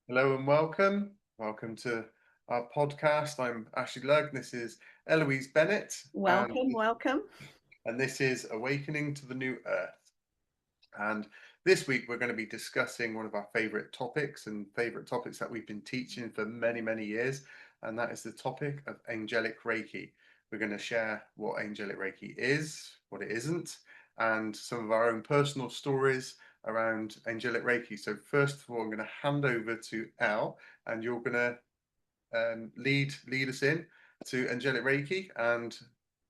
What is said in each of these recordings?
Hello and welcome. Welcome to our podcast. I'm Ashley Lugg. This is Eloise Bennett, and Welcome, welcome. and this is Awakening to the New Earth. And this week we're going to be discussing one of our favorite topics and favorite topics that we've been teaching for many, many years, and that is the topic of angelic Reiki. We're going to share what angelic Reiki is, what it isn't, and some of our own personal stories around angelic Reiki. So first of all, I'm going to hand over to Al, and you're going to lead us in to angelic Reiki, and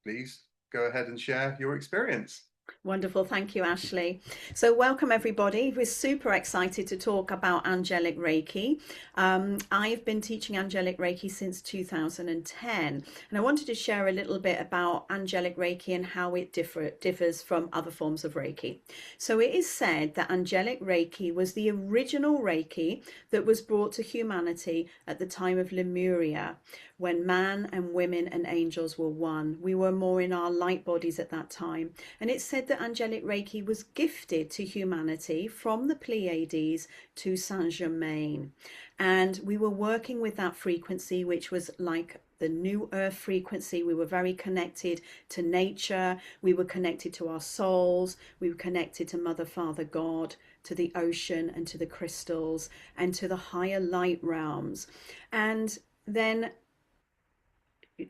please go ahead and share your experience. Wonderful. Thank you, Ashley. So, welcome everybody. We're super excited to talk about angelic Reiki. I've been teaching angelic Reiki since 2010, and I wanted to share a little bit about angelic Reiki and how it differs from other forms of Reiki. So, it is said that angelic Reiki was the original Reiki that was brought to humanity at the time of Lemuria, when man and women and angels were one. We were more in our light bodies at that time. And it's said that angelic Reiki was gifted to humanity from the Pleiades to Saint Germain. And we were working with that frequency, which was like the new earth frequency. We were very connected to nature. We were connected to our souls. We were connected to Mother, Father, God, to the ocean and to the crystals and to the higher light realms. And then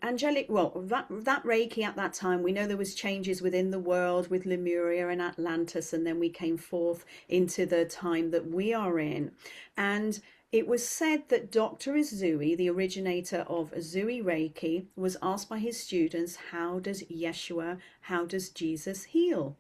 angelic, well, that Reiki at that time, we know there was changes within the world with Lemuria and Atlantis, and then we came forth into the time that we are in. And it was said that Dr. Izui, the originator of Izui Reiki, was asked by his students, how does Yeshua, how does Jesus heal?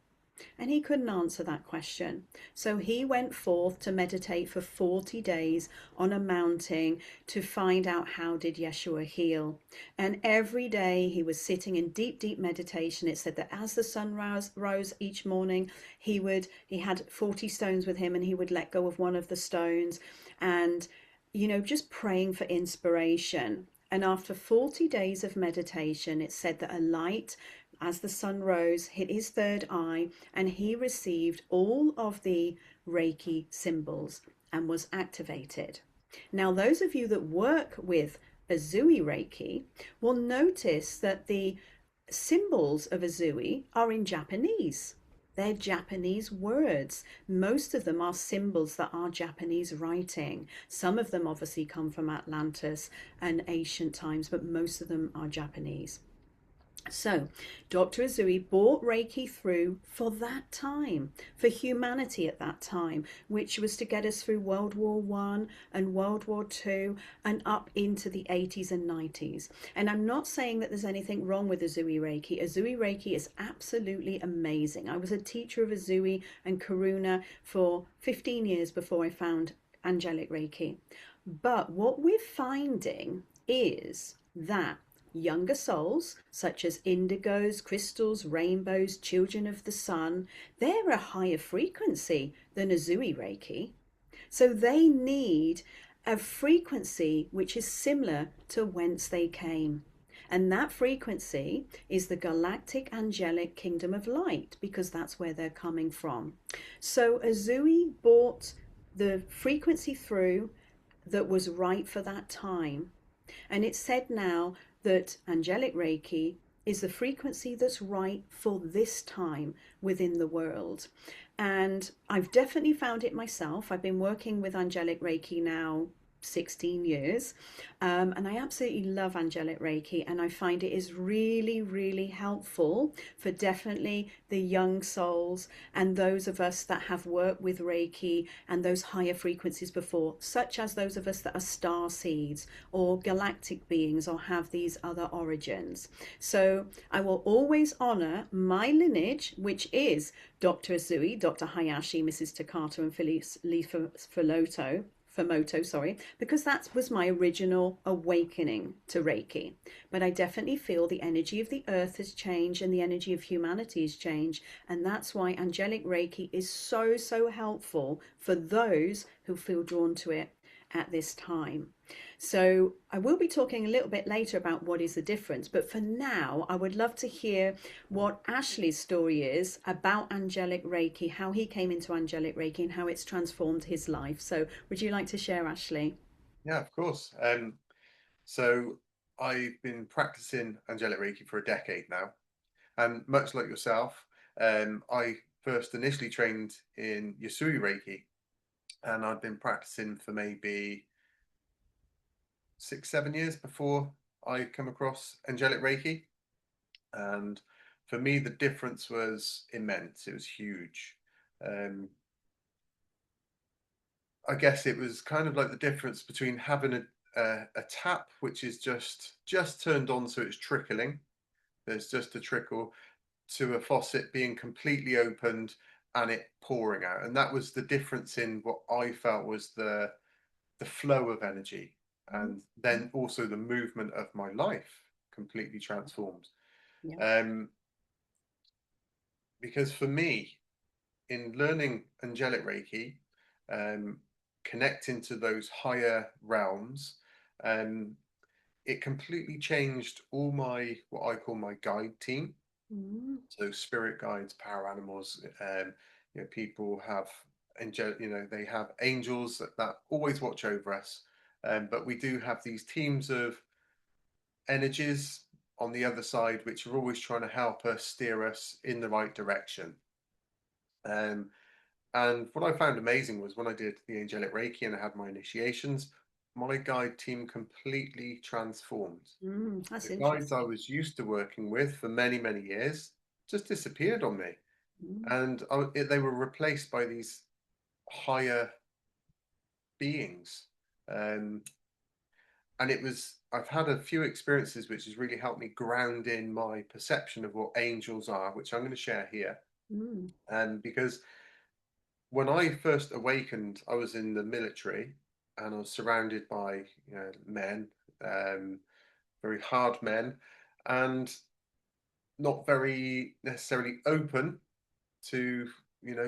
And he couldn't answer that question. So he went forth to meditate for 40 days on a mountain to find out how did Yeshua heal. And every day he was sitting in deep, deep meditation. It said that as the sun rose each morning, he had 40 stones with him, and he would let go of one of the stones and, just praying for inspiration. And after 40 days of meditation, it said that a light, as the sun rose, hit his third eye, and he received all of the Reiki symbols and was activated. Now, those of you that work with Azui Reiki will notice that the symbols of Azui are in Japanese. They're Japanese words. Most of them are symbols that are Japanese writing. Some of them obviously come from Atlantis and ancient times, but most of them are Japanese. So, Dr. Azui brought Reiki through for that time, for humanity at that time, which was to get us through World War One and World War Two and up into the 80s and 90s. And I'm not saying that there's anything wrong with Azui Reiki. Azui Reiki is absolutely amazing. I was a teacher of Azui and Karuna for 15 years before I found Angelic Reiki. But what we're finding is that younger souls, such as indigos, crystals, rainbows, children of the sun, they're a higher frequency than Azui Reiki. So they need a frequency which is similar to whence they came. And that frequency is the galactic angelic kingdom of light, because that's where they're coming from. So Azui brought the frequency through that was right for that time. And it's said now that angelic Reiki is the frequency that's right for this time within the world. And I've definitely found it myself. I've been working with angelic Reiki now 16 years, and I absolutely love angelic Reiki, and I find it is really, really helpful for definitely the young souls and those of us that have worked with Reiki and those higher frequencies before, such as those of us that are star seeds or galactic beings or have these other origins. So I will always honor my lineage, which is Dr. Azui, Dr. Hayashi, Mrs. Takata, and Felice Fomoto, sorry, because that was my original awakening to Reiki. But I definitely feel the energy of the earth has changed and the energy of humanity has changed. And that's why angelic Reiki is so, so helpful for those who feel drawn to it. at this time. So I will be talking a little bit later about what is the difference, but for now, I would love to hear what Ashley's story is about Angelic Reiki, how he came into Angelic Reiki, and how it's transformed his life. So, would you like to share, Ashley? Yeah, of course. So I've been practicing Angelic Reiki for a decade now, and much like yourself, I first initially trained in Yasui Reiki, and I'd been practicing for maybe 6, 7 years before I come across Angelic Reiki. And for me, the difference was immense. It was huge. Um, I guess it was kind of like the difference between having a tap which is just turned on, so it's trickling. There's just a trickle, to a faucet being completely opened and it pouring out. And that was the difference in what I felt was the flow of energy, Mm, and then also the movement of my life completely transformed. yeah. Um, because for me, in learning angelic Reiki, um, connecting to those higher realms, um, it completely changed all my what I call my guide team. Mm, So spirit guides, power animals, people have they have angels that always watch over us. But we do have these teams of energies on the other side, which are always trying to help us steer us in the right direction. Um, and what I found amazing was when I did the angelic Reiki and I had my initiations, my guide team completely transformed. that's The guides I interesting. was used to working with for many, many years just disappeared on me. Mm, And they were replaced by these higher beings. Um, and I've had a few experiences which has really helped me ground in my perception of what angels are, which I'm going to share here. mm, And because when I first awakened, I was in the military and I was surrounded by men, um, very hard men, and not very necessarily open to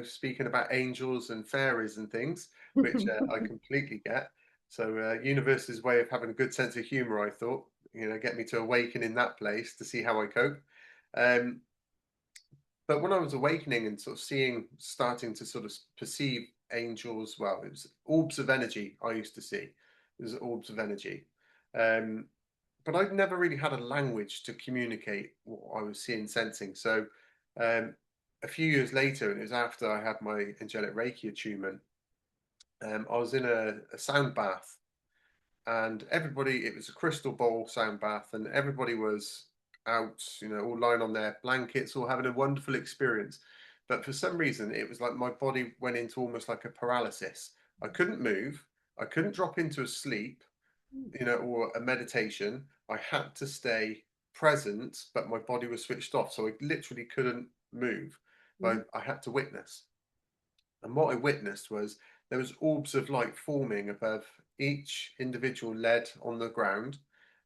speaking about angels and fairies and things, which I completely get. So universe's way of having a good sense of humor, I thought, get me to awaken in that place to see how I cope. Um, but when I was awakening and sort of starting to sort of perceive angels, well, it was orbs of energy I used to see. It was orbs of energy. Um, but I'd never really had a language to communicate what I was seeing, sensing. So um, a few years later, and it was after I had my angelic Reiki attunement, I was in a sound bath, and everybody, it was a crystal bowl sound bath, and everybody was out, all lying on their blankets, all having a wonderful experience. But for some reason, it was like my body went into almost like a paralysis. I couldn't move, I couldn't drop into a sleep, mm, or a meditation. I had to stay present, but my body was switched off. So I literally couldn't move, mm, but I had to witness. And what I witnessed was there was orbs of light forming above each individual lead on the ground.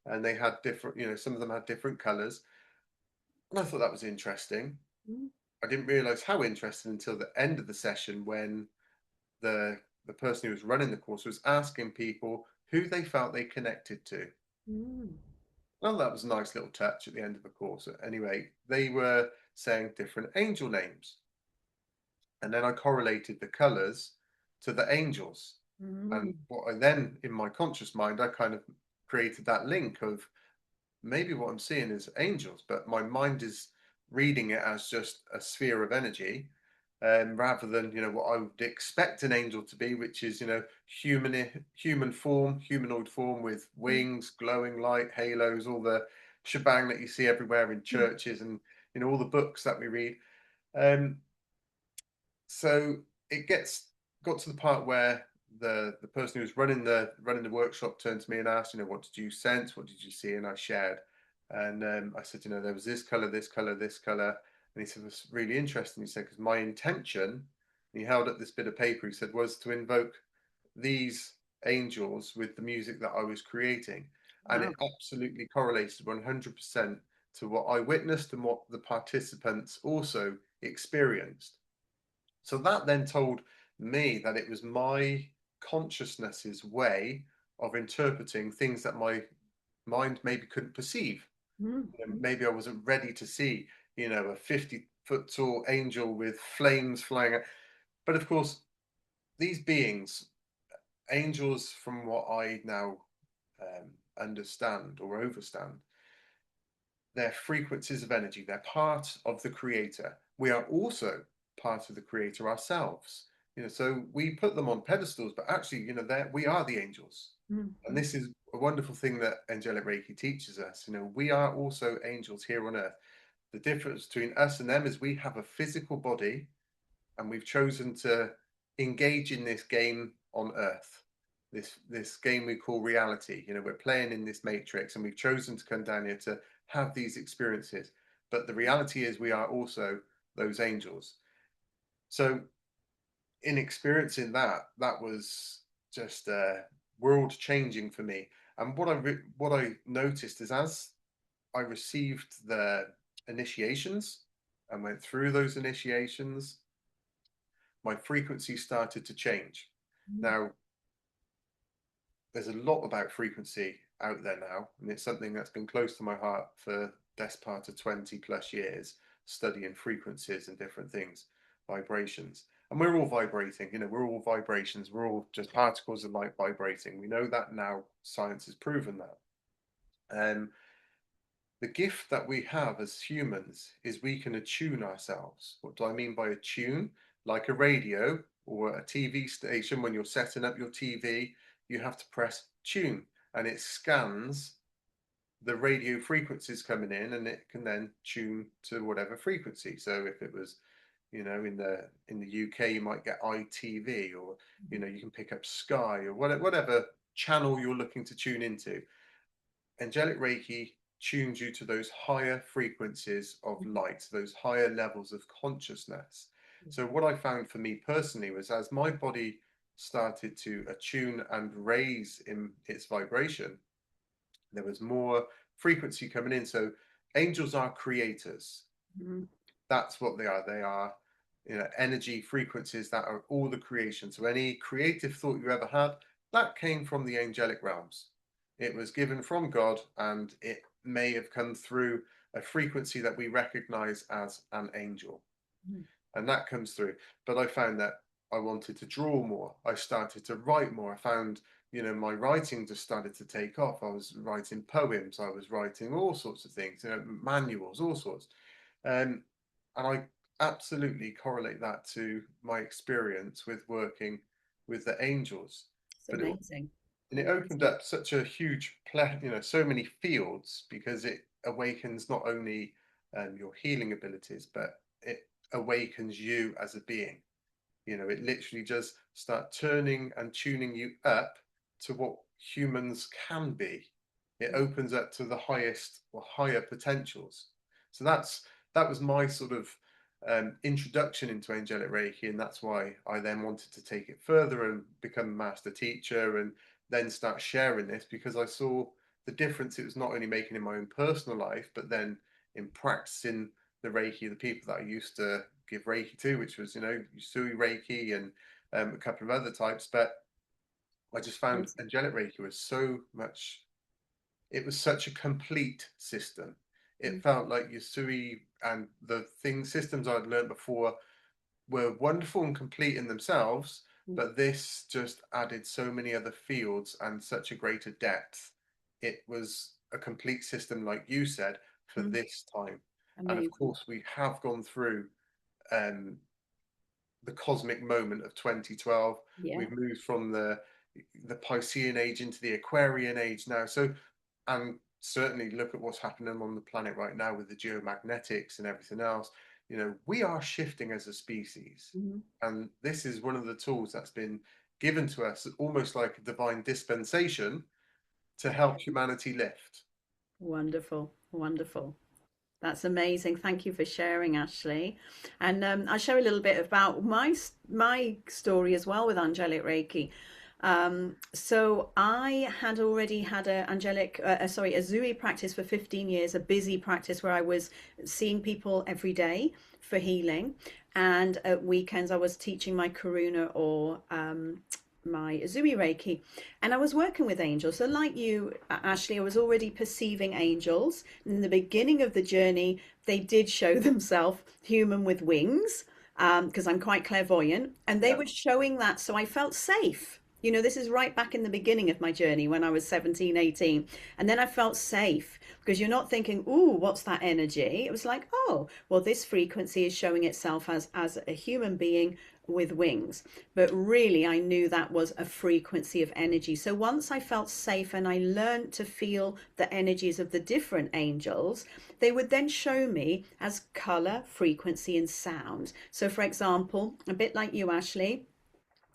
And they had different, some of them had different colors. And I thought that was interesting. mm, I didn't realize how interesting until the end of the session when the person who was running the course was asking people who they felt they connected to. mm, Well, that was a nice little touch at the end of the course. Anyway, they were saying different angel names. And then I correlated the colors to the angels. And mm, what I then, in my conscious mind, I kind of created that link of maybe what I'm seeing is angels, but my mind is reading it as just a sphere of energy, rather than what I would expect an angel to be, which is human form, humanoid form with mm, wings, glowing light, halos, all the shebang that you see everywhere in mm, churches and all the books that we read. Um, so it got to the part where the person who was running the workshop turned to me and asked, what did you sense? What did you see? And I shared. And I said, there was this color, this color, this color. And he said, it's really interesting. He said, because my intention, and he held up this bit of paper, he said, was to invoke these angels with the music that I was creating. And it wow. absolutely correlated 100% to what I witnessed and what the participants also experienced. So that then told me that it was my consciousness's way of interpreting things that my mind maybe couldn't perceive. Mm-hmm. Maybe I wasn't ready to see, a 50-foot tall angel with flames flying. But of course, these beings, angels, from what I now understand or overstand, they're frequencies of energy. They're part of the creator. We are also part of the creator ourselves. So we put them on pedestals, but actually, we are the angels. And Mm-hmm. this is a wonderful thing that Angelic Reiki teaches us. We are also angels here on earth. The difference between us and them is we have a physical body, and we've chosen to engage in this game on earth, this game we call reality. We're playing in this matrix, and we've chosen to come down here to have these experiences. But the reality is we are also those angels. So in experiencing that was just world changing for me. And what I noticed is, as I received the initiations and went through those initiations, my frequency started to change. Now, there's a lot about frequency out there now, and it's something that's been close to my heart for best part of 20 plus years, studying frequencies and different things, vibrations. And we're all vibrating, we're all vibrations, we're all just particles of light vibrating. We know that now, science has proven that. The gift that we have as humans is we can attune ourselves. What do I mean by attune? Like a radio or a TV station, when you're setting up your TV, you have to press tune, and it scans the radio frequencies coming in, and it can then tune to whatever frequency. So if it was, in the UK, you might get ITV, or you can pick up Sky, or whatever channel you're looking to tune into. Angelic Reiki tunes you to those higher frequencies of light, those higher levels of consciousness. So what I found for me personally was, as my body started to attune and raise in its vibration, there was more frequency coming in. So angels are creators. Mm-hmm. That's what they are. They are, energy frequencies that are all the creation. So any creative thought you ever had, that came from the angelic realms. It was given from God, and it may have come through a frequency that we recognize as an angel. And that comes through. But I found that I wanted to draw more. I started to write more. I found, my writing just started to take off. I was writing poems. I was writing all sorts of things, manuals, all sorts. Um, and I absolutely correlate that to my experience with working with the angels. It's But amazing. it opened up such a huge so many fields, because it awakens not only your healing abilities, but it awakens you as a being. It literally just start turning and tuning you up to what humans can be. It opens up to the highest or higher potentials. So that was my sort of introduction into Angelic Reiki, and that's why I then wanted to take it further and become a master teacher, and then start sharing this, because I saw the difference it was not only making in my own personal life, but then in practicing the Reiki, the people that I used to give Reiki to, which was, Usui Reiki and a couple of other types. But I just found Amazing. Angelic Reiki was it was such a complete system. It felt like Usui and the systems I'd learned before were wonderful and complete in themselves, but this just added so many other fields and such a greater depth. It was a complete system, like you said, for Mm-hmm. this time. And of Amazing. course, we have gone through um, the cosmic moment of 2012. Yeah. We've moved from the Piscean age into the Aquarian age now. So, and certainly look at what's happening on the planet right now with the geomagnetics and everything else. We are shifting as a species, Mm-hmm. and this is one of the tools that's been given to us, almost like a divine dispensation, to help humanity lift. Wonderful. Wonderful. That's amazing. Thank you for sharing, Ashley. And I'll share a little bit about my story as well with Angelic Reiki. So I had already had a Zui practice for 15 years, a busy practice where I was seeing people every day for healing, and at weekends I was teaching my Karuna or my Azui Reiki, and I was working with angels. So, like you, Ashley, I was already perceiving angels. In the beginning of the journey, they did show themselves human with wings, because I'm quite clairvoyant, and they Yeah. were showing that, so I felt safe. This is right back in the beginning of my journey when I was 17, 18. And then I felt safe because you're not thinking, ooh, what's that energy? It was like, oh, well, this frequency is showing itself as a human being with wings. But really, I knew that was a frequency of energy. So once I felt safe and I learned to feel the energies of the different angels, they would then show me as color, frequency, and sound. So, for example, a bit like you, Ashley,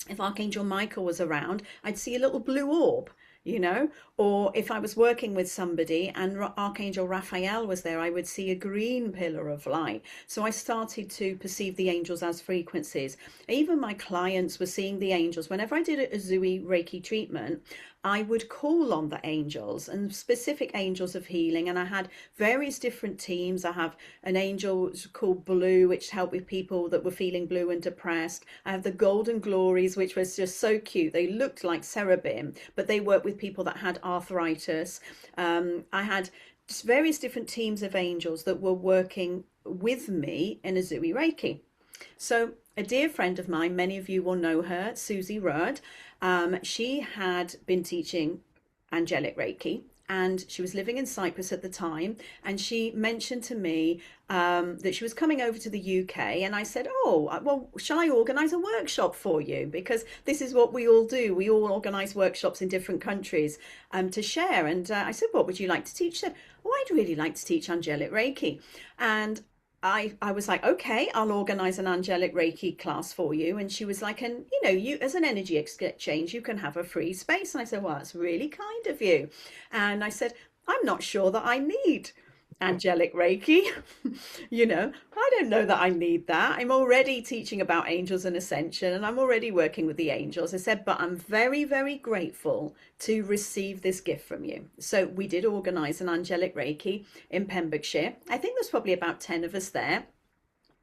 if Archangel Michael was around, I'd see a little blue orb, you know, or if I was working with somebody and Archangel Raphael was there, I would see a green pillar of light. So I started to perceive the angels as frequencies. Even my clients were seeing the angels. Whenever I did a Zui Reiki treatment, I would call on the angels and specific angels of healing. And I had various different teams. I have an angel called Blue, which helped with people that were feeling blue and depressed. I have the Golden Glories, which was just so cute. They looked like cherubim, but they worked with people that had arthritis. I had just various different teams of angels that were working with me in Azui Reiki. So a dear friend of mine, many of you will know her, Susie Rudd. She had been teaching Angelic Reiki, and she was living in Cyprus at the time. And she mentioned to me that she was coming over to the UK. And I said, oh, well, shall I organise a workshop for you? Because this is what we all do. We all organise workshops in different countries to share. And I said, what would you like to teach? She said, oh, I'd really like to teach Angelic Reiki. And I was like, okay, I'll organize an angelic Reiki class for you. And she was like, and you as an energy exchange, you can have a free space. And I said, well, that's really kind of you. And I said, I'm not sure that I need angelic Reiki. I don't know that I need that. I'm already teaching about angels and ascension, and I'm already working with the angels. I said, but I'm very, very grateful to receive this gift from you. So we did organize an angelic Reiki in Pembrokeshire. I think there's probably about 10 of us there.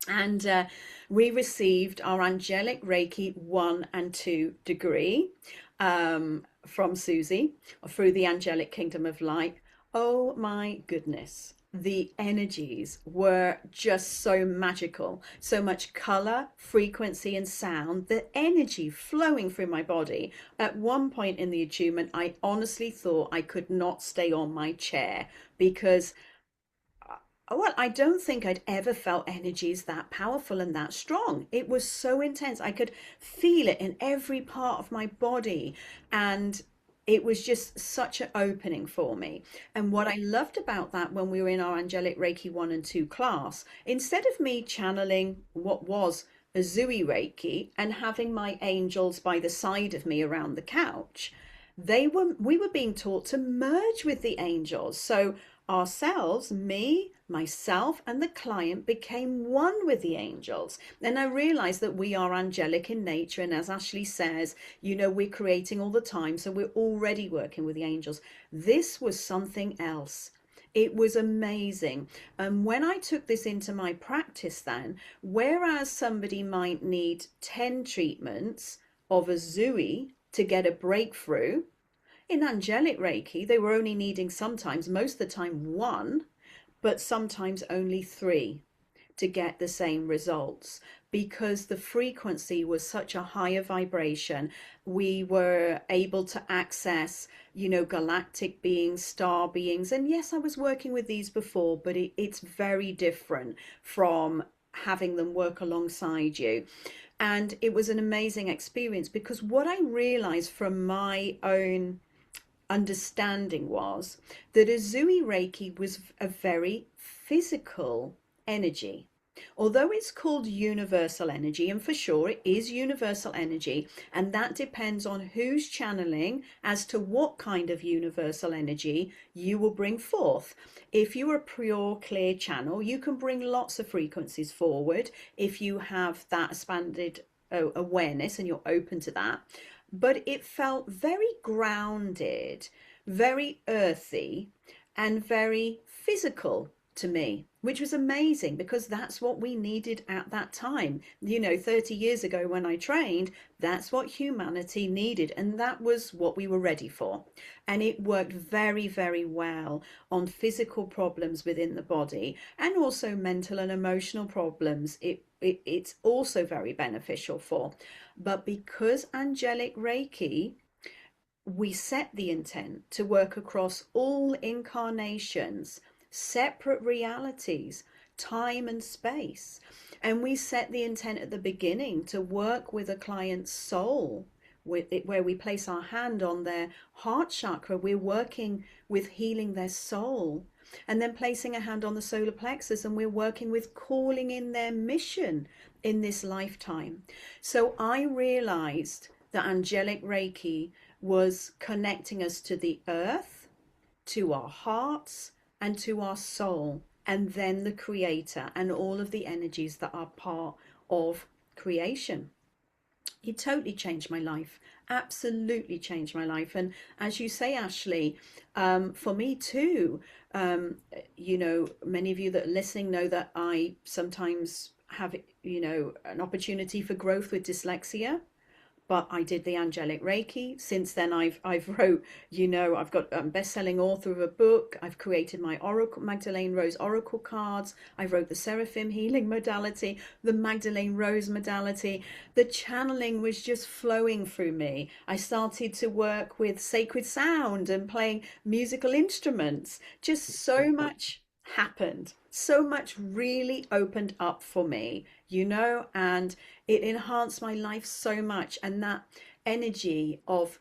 And we received our angelic Reiki 1 and 2 degree from Susie through the Angelic Kingdom of Light. Oh my goodness. The energies were just so magical. So much color, frequency, and sound. The energy flowing through my body. At one point in the attunement, I honestly thought I could not stay on my chair because well, I don't think I'd ever felt energies that powerful and that strong. It was so intense. I could feel it in every part of my body. And it was just such an opening for me. And what I loved about that when we were in our Angelic Reiki 1 and 2 class, instead of me channeling what was a Zui Reiki and having my angels by the side of me around the couch, we were being taught to merge with the angels. So ourselves, me, myself, and the client became one with the angels. And I realized that we are angelic in nature. And as Ashley says, we're creating all the time. So we're already working with the angels. This was something else. It was amazing. And when I took this into my practice, then, whereas somebody might need 10 treatments of a Zui to get a breakthrough, in angelic Reiki, they were only needing sometimes, most of the time, one, but sometimes only three to get the same results because the frequency was such a higher vibration. We were able to access, galactic beings, star beings. And yes, I was working with these before, but it's very different from having them work alongside you. And it was an amazing experience because what I realized from my own understanding was that Azui Reiki was a very physical energy. Although it's called universal energy, and for sure it is universal energy, and that depends on who's channeling as to what kind of universal energy you will bring forth. If you're a pure, clear channel, you can bring lots of frequencies forward if you have that expanded awareness and you're open to that. But it felt very grounded, very earthy, and very physical. to me, which was amazing because that's what we needed at that time. 30 years ago when I trained, that's what humanity needed, and that was what we were ready for. And it worked very, very well on physical problems within the body and also mental and emotional problems. It's also very beneficial for. But because angelic Reiki, we set the intent to work across all incarnations, separate realities, time and space. And we set the intent at the beginning to work with a client's soul, where we place our hand on their heart chakra. We're working with healing their soul. And then placing a hand on the solar plexus, and we're working with calling in their mission in this lifetime. So I realized that angelic Reiki was connecting us to the earth, to our hearts, and to our soul, and then the creator and all of the energies that are part of creation. It totally changed my life, absolutely changed my life. And as you say, Ashley, for me too, many of you that are listening know that I sometimes have, an opportunity for growth with dyslexia, but I did the angelic Reiki. Since then, I've wrote, I've got best-selling author of a book. I've created my Oracle Magdalene Rose Oracle cards. I wrote the Seraphim healing modality, the Magdalene Rose modality. The channeling was just flowing through me. I started to work with sacred sound and playing musical instruments. Just so much happened. So much really opened up for me, and it enhanced my life so much. And that energy of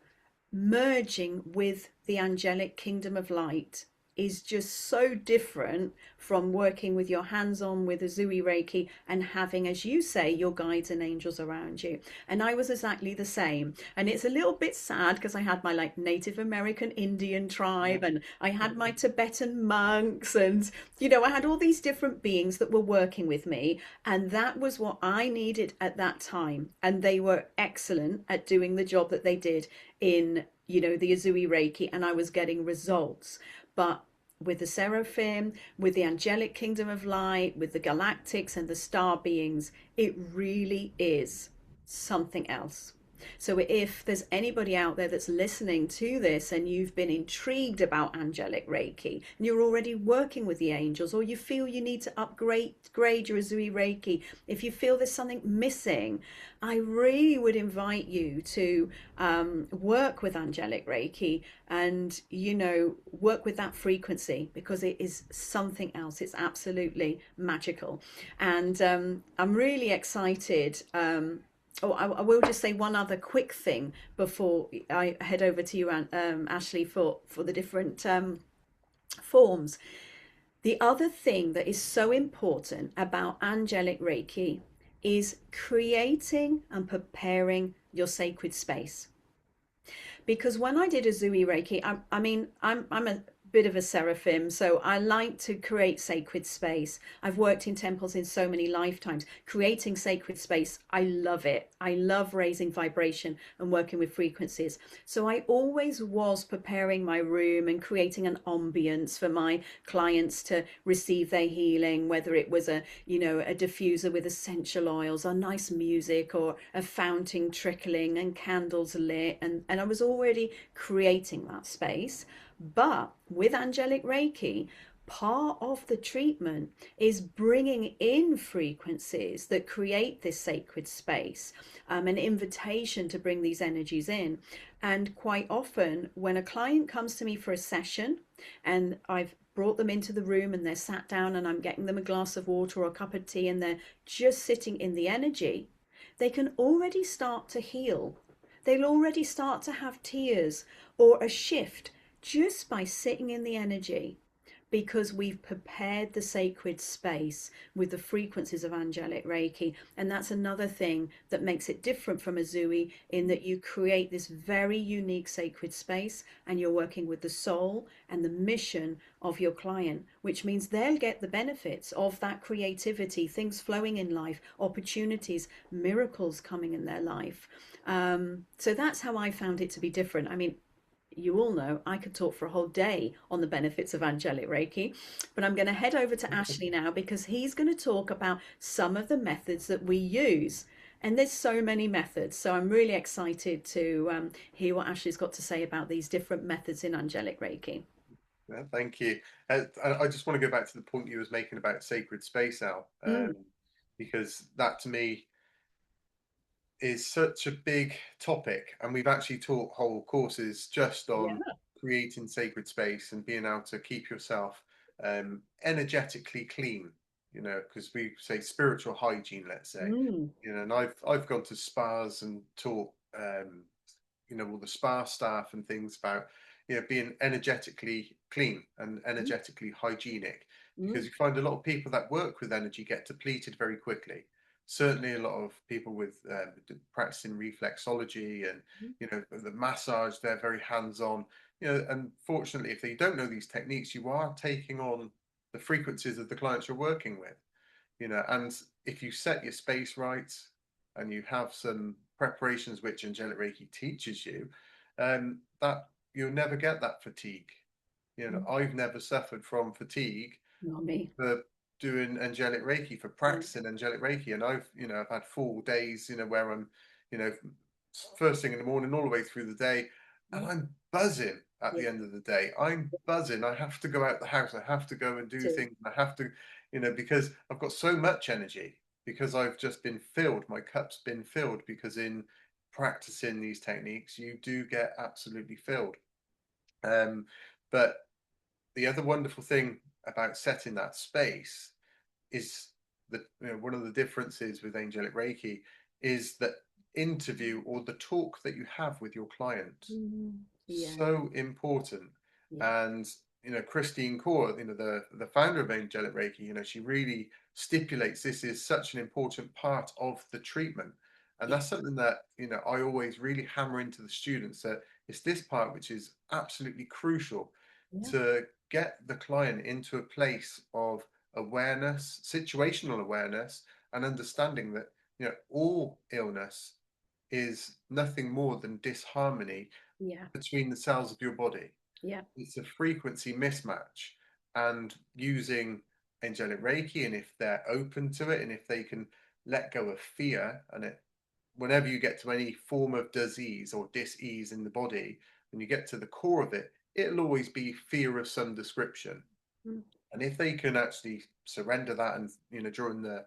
merging with the angelic kingdom of light is just so different from working with your hands on with a Zui Reiki and having, as you say, your guides and angels around you. And I was exactly the same. And it's a little bit sad because I had my Native American Indian tribe, and I had my Tibetan monks, and I had all these different beings that were working with me, and that was what I needed at that time. And they were excellent at doing the job that they did in the Azui Reiki, and I was getting results. But with the seraphim, with the angelic kingdom of light, with the galactics and the star beings, it really is something else. So if there's anybody out there that's listening to this and you've been intrigued about angelic Reiki and you're already working with the angels, or you feel you need to upgrade your Azui Reiki, if you feel there's something missing, I really would invite you to work with angelic Reiki and, work with that frequency, because it is something else. It's absolutely magical. And I'm really excited. Oh, I will just say one other quick thing before I head over to you, Ashley, for the different forms. The other thing that is so important about angelic Reiki is creating and preparing your sacred space. Because when I did a Zui Reiki, I mean, I'm a bit of a seraphim, so I like to create sacred space. I've worked in temples in so many lifetimes. Creating sacred space, I love it. I love raising vibration and working with frequencies. So I always was preparing my room and creating an ambience for my clients to receive their healing, whether it was a diffuser with essential oils or nice music or a fountain trickling and candles lit, and I was already creating that space. But with angelic Reiki, part of the treatment is bringing in frequencies that create this sacred space, an invitation to bring these energies in. And quite often, when a client comes to me for a session and I've brought them into the room and they're sat down and I'm getting them a glass of water or a cup of tea and they're just sitting in the energy, they can already start to heal. They'll already start to have tears or a shift just by sitting in the energy, because we've prepared the sacred space with the frequencies of angelic Reiki. And that's another thing that makes it different from a Zui, in that you create this very unique sacred space and you're working with the soul and the mission of your client, which means they'll get the benefits of that creativity, things flowing in life, opportunities, miracles coming in their life. So that's how I found it to be different. I mean, you all know I could talk for a whole day on the benefits of angelic Reiki, but I'm going to head over to Ashley now because he's going to talk about some of the methods that we use. And there's so many methods, so I'm really excited to hear what Ashley's got to say about these different methods in angelic Reiki. Yeah, thank you. I just want to go back to the point you was making about sacred space, Al, Mm, because that to me is such a big topic, and we've actually taught whole courses just on yeah. creating sacred space and being able to keep yourself energetically clean. You know, because we say spiritual hygiene, let's say. Mm, You know, and I've gone to spas and taught all the spa staff and things about being energetically clean and mm, energetically hygienic, because mm, you find a lot of people that work with energy get depleted very quickly. Certainly a lot of people with practicing reflexology and mm. the massage, they're very hands-on. And fortunately, if you don't know these techniques, you are taking on the frequencies of the clients you're working with. And if you set your space right and you have some preparations which Angelic Reiki teaches you, that you'll never get that fatigue. Mm. I've never suffered from fatigue Not me. for doing angelic Reiki, for Mm, practicing angelic Reiki. And I've had full days, where I'm, you know, first thing in the morning all the way through the day, and mm. I'm buzzing at Yeah, the end of the day. I'm buzzing. I have to go out the house. I have to go and do too. things. I have to, because I've got so much energy because I've just been filled. My cup's been filled because in practicing these techniques, you do get absolutely filled. But the other wonderful thing about setting that space is that one of the differences with angelic Reiki is that interview or the talk that you have with your client. Mm, yeah, So important. yeah, And Christine Kaur, the founder of angelic Reiki, she really stipulates this is such an important part of the treatment. And yeah, that's something that I always really hammer into the students, that it's this part which is absolutely crucial yeah, to get the client into a place of awareness, situational awareness, and understanding that all illness is nothing more than disharmony yeah, between the cells of your body. yeah, It's a frequency mismatch, and using angelic Reiki, and if they're open to it, and if they can let go of fear, and whenever you get to any form of disease or dis-ease in the body, when you get to the core of it, it'll always be fear of some description. mm, And if they can actually surrender that, and during the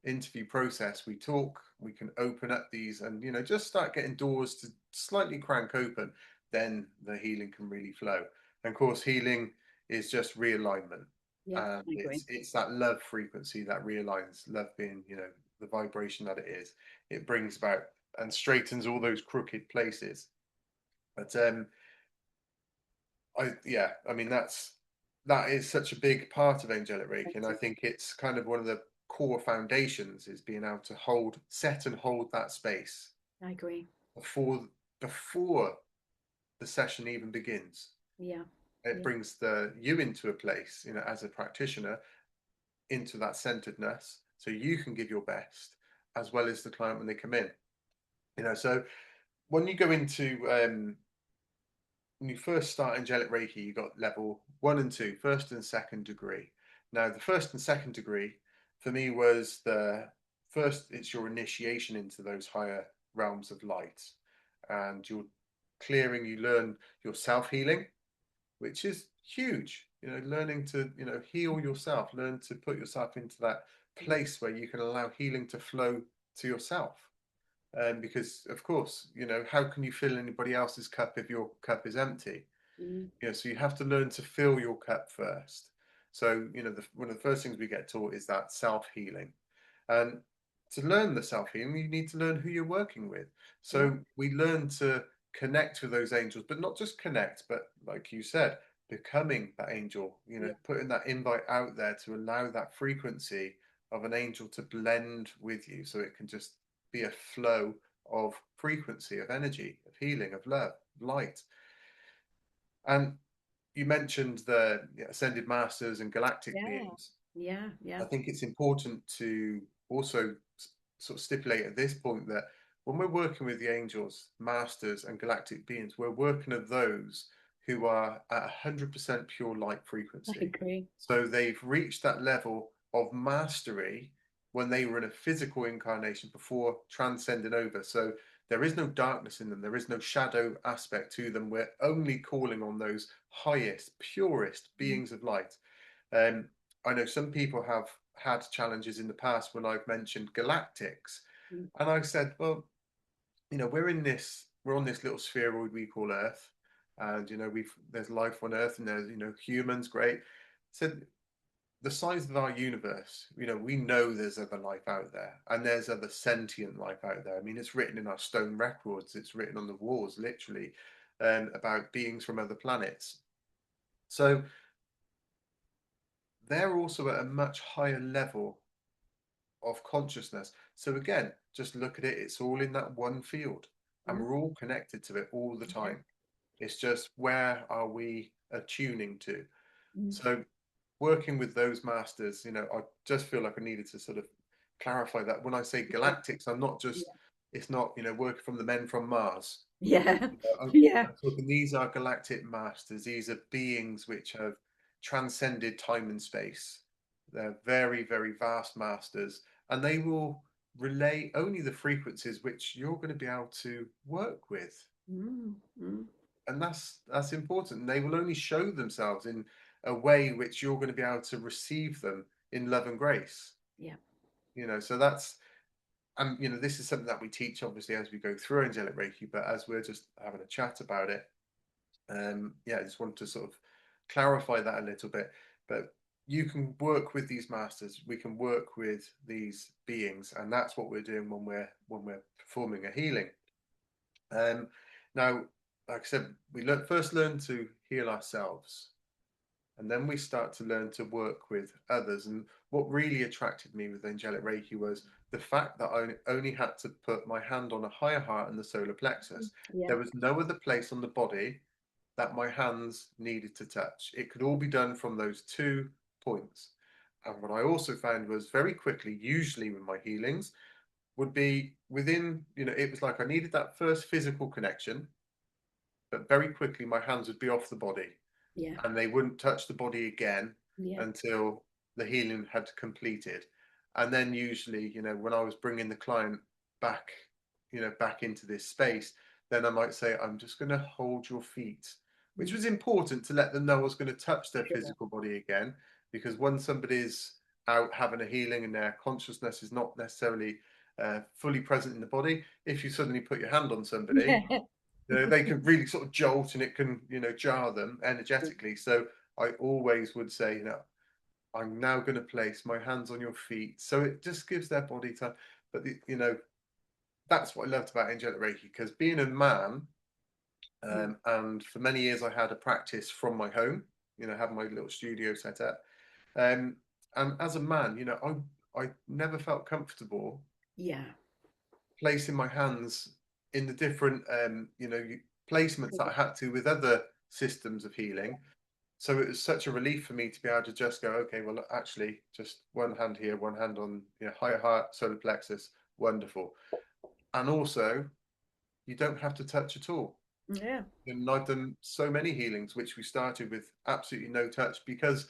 interview process, we can open up these and just start getting doors to slightly crank open, then the healing can really flow. And of course, healing is just realignment. yeah. And I agree. it's that love frequency that realigns, love being, the vibration that it is. It brings about and straightens all those crooked places. But I mean that is such a big part of angelic Reiki, and I think it's kind of one of the core foundations is being able to set and hold that space I agree. before the session even begins. Yeah, It yeah, brings you into a place, as a practitioner, into that centeredness, so you can give your best as well as the client when they come in. So when you go into when you first start angelic Reiki, you got level 1 and 2, first and second degree. Now, the first and second degree for me was the first, it's your initiation into those higher realms of light. And you're clearing, you learn your self healing, which is huge. Learning to, heal yourself, learn to put yourself into that mm, place where you can allow healing to flow to yourself. Because of course, how can you fill anybody else's cup if your cup is empty? mm, So you have to learn to fill your cup first. So one of the first things we get taught is that self healing, and to learn the self healing, you need to learn who you're working with. yeah, So we learn to connect with those angels, but not just connect, but like you said, becoming that angel. yeah, Putting that invite out there to allow that frequency of an angel to blend with you, so it can just be a flow of frequency, of energy, of healing, of love, light. And you mentioned the ascended masters and galactic yeah, beings. yeah, I yeah. think it's important to also sort of stipulate at this point that when we're working with the angels, masters, and galactic beings, we're working with those who are at 100% pure light I frequency. agree. So they've reached that level of mastery when they were in a physical incarnation before transcending over. So there is no darkness in them, there is no shadow aspect to them. We're only calling on those highest, purest Mm, beings of light. Um, I know some people have had challenges in the past when I've mentioned galactics, mm, and I said, well, we're on this little spheroid we call Earth, and there's life on Earth, and there's humans, great. So the size of our universe, we know there's other life out there, and there's other sentient life out there. I mean, it's written in our stone records, it's written on the walls, literally, about beings from other planets. So they're also at a much higher level of consciousness. So again, just look at it, it's all in that one field, and mm, we're all connected to it all the yeah. time. It's just where are we attuning to? Mm, So working with those masters, I just feel like I needed to sort of clarify that when I say yeah. galactics, I'm not just, Yeah. it's not, working from the men from Mars. Yeah. I'm, Yeah. I'm talking, these are galactic masters. These are beings which have transcended time and space. They're very, very vast masters, and they will relay only the frequencies which you're going to be able to work with. Mm, mm, And that's important. They will only show themselves in a way which you're going to be able to receive them in love and grace. yeah. So that's and this is something that we teach obviously as we go through angelic Reiki, but as we're just having a chat about it, yeah, I just wanted to sort of clarify that a little bit. But you can work with these masters, we can work with these beings, and that's what we're doing when we're performing a healing. Um, Now, like I said, first learn to heal ourselves, and then we start to learn to work with others. And what really attracted me with angelic Reiki was the fact that I only had to put my hand on a higher heart and the solar Mm, plexus. yeah. There was no other place on the body that my hands needed to touch. It could all be done from those 2 points. And what I also found was very quickly, usually with my healings, would be within, it was like I needed that first physical connection, but very quickly my hands would be off the body Yeah. and they wouldn't touch the body again Yeah. until the healing had completed. And then usually, when I was bringing the client back, back into this space, then I might say, I'm just going to hold your feet, which Mm, was important to let them know I was going to touch their sure. physical body again. Because when somebody's out having a healing and their consciousness is not necessarily fully present in the body, if you suddenly put your hand on somebody, Yeah. they can really sort of jolt and it can, jar them energetically. So I always would say, I'm now going to place my hands on your feet. So it just gives their body time. But, that's what I loved about Angelic Reiki, because being a man, Mm, and for many years I had a practice from my home, have my little studio set up. Um, and as a man, I never felt comfortable yeah. placing my hands in the different placements that I had to with other systems of healing. So it was such a relief for me to be able to just go, okay, well, actually, just one hand here, one hand on higher heart, solar plexus, wonderful. And also, you don't have to touch at all. Yeah. And I've done so many healings, which we started with absolutely no touch because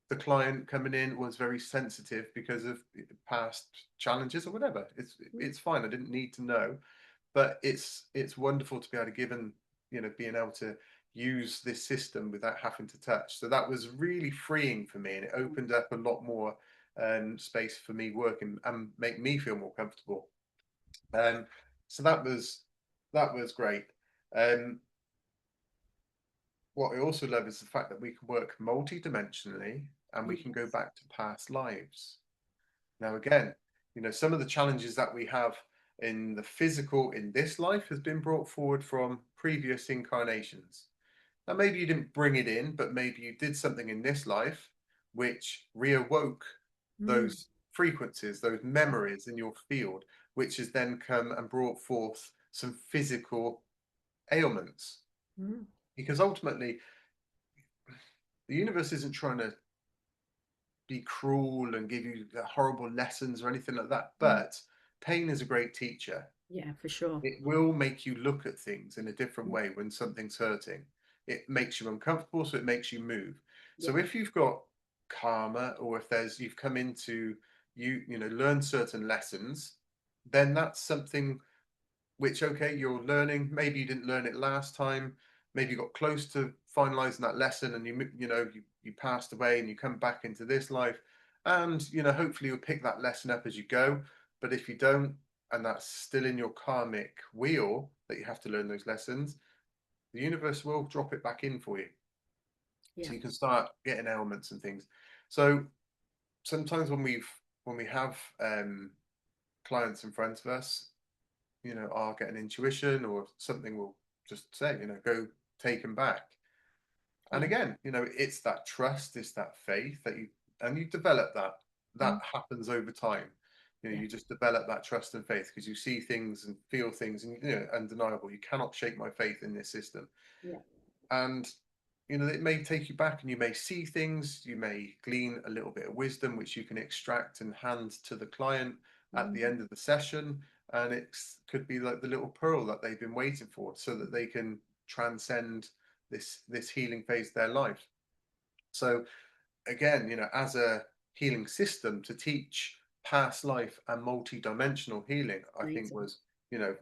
the client coming in was very sensitive because of past challenges or whatever. Mm, it's fine. I didn't need to know, but it's wonderful to be able to give and being able to use this system without having to touch. So that was really freeing for me, and it opened up a lot more space for me working and make me feel more comfortable. Um, so that was great. Um, what I also love is the fact that we can work multi-dimensionally and we can go yes. back to past lives. Now, again, some of the challenges that we have in the physical in this life has been brought forward from previous incarnations. Now, maybe you didn't bring it in, but maybe you did something in this life which reawoke Mm, those frequencies, those memories in your field, which has then come and brought forth some physical ailments. mm, Because ultimately, the universe isn't trying to be cruel and give you horrible lessons or anything like that. mm, But pain is a great teacher. Yeah, for sure. It will make you look at things in a different Mm. way when something's hurting. It makes you uncomfortable, so it makes you move. Yeah. So if you've got karma, or if there's you've come into learn certain lessons, then that's something which, okay, you're learning. Maybe you didn't learn it last time. Maybe you got close to finalizing that lesson, and you passed away, and you come back into this life, and hopefully you'll pick that lesson up as you go. But if you don't, and that's still in your karmic wheel that you have to learn those lessons, the universe will drop it back in for you, Yeah. so you can start getting ailments and things. So sometimes when we have clients in front of us, are getting intuition, or something will just say, go take them back. And Yeah. again, it's that trust, it's that faith that you develop that. That Mm. happens over time. Yeah. You just develop that trust and faith because you see things and feel things, and undeniable. You cannot shake my faith in this system. Yeah. And it may take you back, and you may see things, you may glean a little bit of wisdom which you can extract and hand to the client at the Mm. end of the session. And it could be like the little pearl that they've been waiting for, so that they can transcend this healing phase of their life. So again, as a healing system, to teach past life and multi-dimensional healing, I think Amazing. was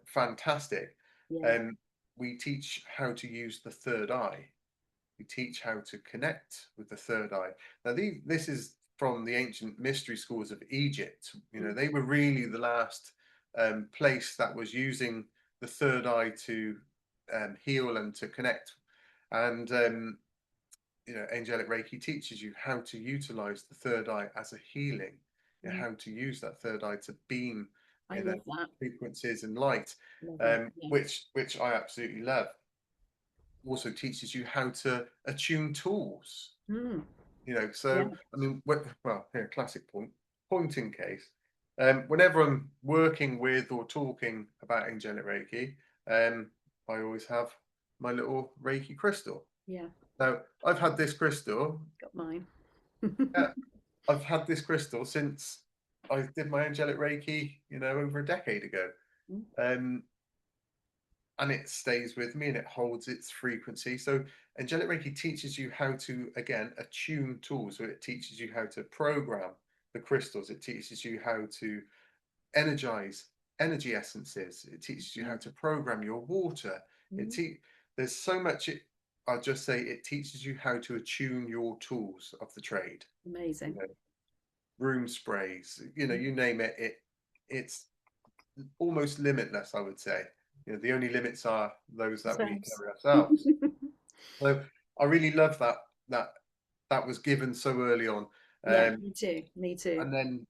fantastic. Yeah. um, we teach how to use the third eye. We teach how to connect with the third eye. Now, this is from the ancient mystery schools of Egypt. Mm. They were really the last place that was using the third eye to heal and to connect. And Angelic Reiki teaches you how to utilize the third eye as a healing, Mm. how to use that third eye to beam I in love that. frequencies and light, Love it. Yeah. which I absolutely love. Also teaches you how to attune tools. Mm. So Yeah. I mean, well, here, classic pointing case. Whenever I'm working with or talking about angelic Reiki, I always have my little Reiki crystal. Yeah. Now, I've had this crystal. Got mine. Yeah, I've had this crystal since I did my angelic Reiki, over a decade ago. Mm. Um, and it stays with me, and it holds its frequency. So angelic Reiki teaches you how to, again, attune tools. So it teaches you how to program the crystals. It teaches you how to energize energy essences. It teaches you how Mm. to program your water. It Mm. te- there's so much. I'll just say it teaches you how to attune your tools of the trade. You Amazing. know, room sprays. Mm. You name it. It's almost limitless, I would say. The only limits are those that we Yourselves. carry ourselves. So I really love that that was given so early on. Yeah, Um, me too. Me too. and then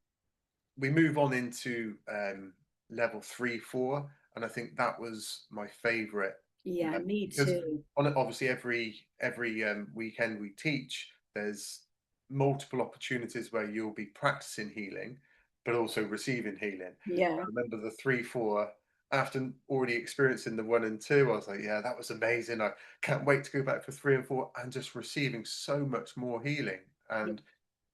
we move on into level 3, 4, and I think that was my favorite Yeah, level, me because too. on it, obviously every weekend we teach, there's multiple opportunities where you'll be practicing healing, but also receiving healing. I Yeah. remember the 3, 4. After already experiencing the 1 and 2, I was like, yeah, that was amazing. I can't wait to go back for 3 and 4, and just receiving so much more healing. Yeah. And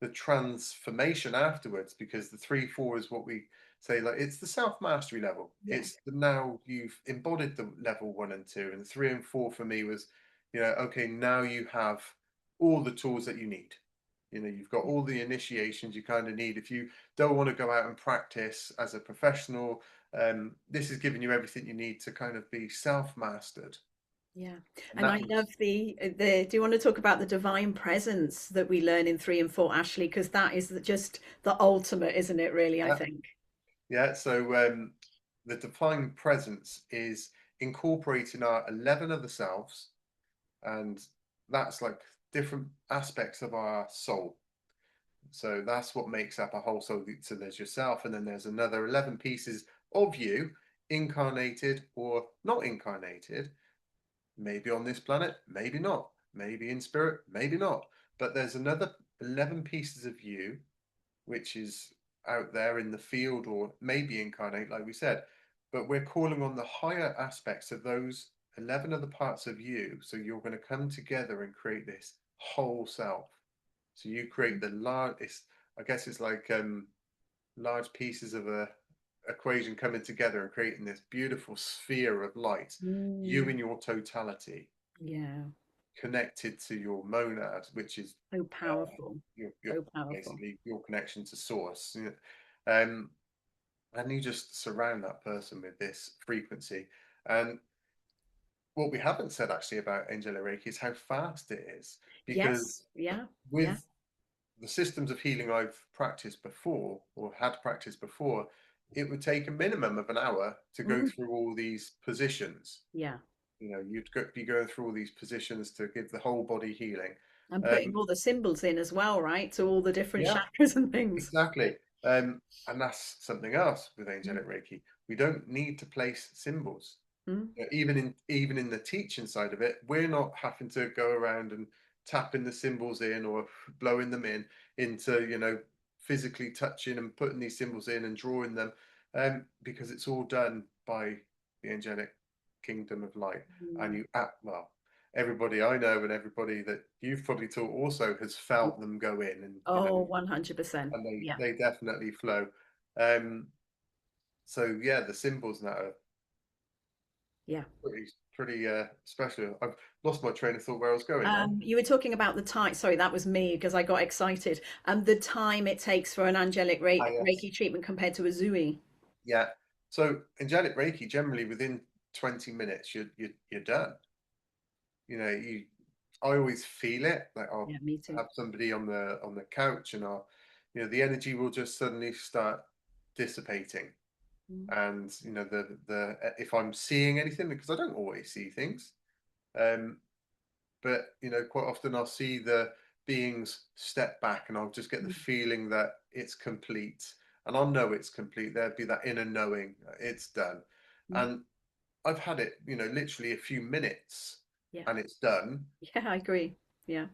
the transformation afterwards, because the 3, 4 is what we say, like, it's the self mastery level. Yeah. It's now you've embodied the level 1 and 2, and 3 and 4 for me was, okay, now you have all the tools that you need. You've got all the initiations you kind of need if you don't want to go out and practice as a professional. This is giving you everything you need to kind of be self mastered. Yeah. And And that I was, love the do you want to talk about the divine presence that we learn in 3 and 4, Ashley? Because that is just the ultimate, isn't it, really, I yeah. think. Yeah, so the divine presence is incorporating our 11 other selves, and that's like different aspects of our soul. So that's what makes up a whole soul. So there's yourself, and then there's another 11 pieces of you, incarnated or not incarnated, maybe on this planet, maybe not, maybe in spirit, maybe not. But there's another 11 pieces of you which is out there in the field, or maybe incarnate, like we said. But we're calling on the higher aspects of those 11 other parts of you. So you're going to come together and create this whole self. So you create the large, I guess it's like large pieces of equation coming together and creating this beautiful sphere of light, you Mm, in your totality, yeah. connected to your monad, which is So powerful. your So powerful. basically your connection to source. Um, and you just surround that person with this frequency. And what we haven't said actually about Angelic Reiki is how fast it is, Yes. because Yeah. Yeah. with the systems of healing I've practiced before or had practiced before, it would take a minimum of an hour to go Mm, through all these positions. yeah. Be going through all these positions to give the whole body healing. And putting Um, all the symbols in as well, right? To all the different yeah, chakras and things. exactly. And that's something else with Mm, Angelic Reiki. We don't need to place symbols. mm, Even in the teaching side of it, we're not having to go around and tapping the symbols in or blowing them in into physically touching and putting these symbols in and drawing them, because it's all done by the angelic kingdom of light. And mm. well, everybody I know and everybody that you've probably taught also has felt them go in, and Oh, 100%. and they Yeah. they definitely flow. um so yeah, the symbols now are Yeah. pretty special. I've lost my train of thought where I was going now. You were talking about the time. Sorry, that was me because I got excited. The time it takes for an angelic Ah, yes. Reiki treatment compared to a Zui. Yeah. So angelic Reiki, generally within 20 minutes, you're done. You I always feel it. Like I'll Yeah, me too. have somebody on the couch, and the energy will just suddenly start dissipating. Mm, And the if I'm seeing anything, because I don't always see things, um, but quite often I'll see the beings step back, and I'll just get the mm, feeling that it's complete, and I'll know it's complete. There'd be that inner knowing it's done. mm. And I've had it, literally a few minutes, Yeah. and it's done. Yeah, I agree. Yeah.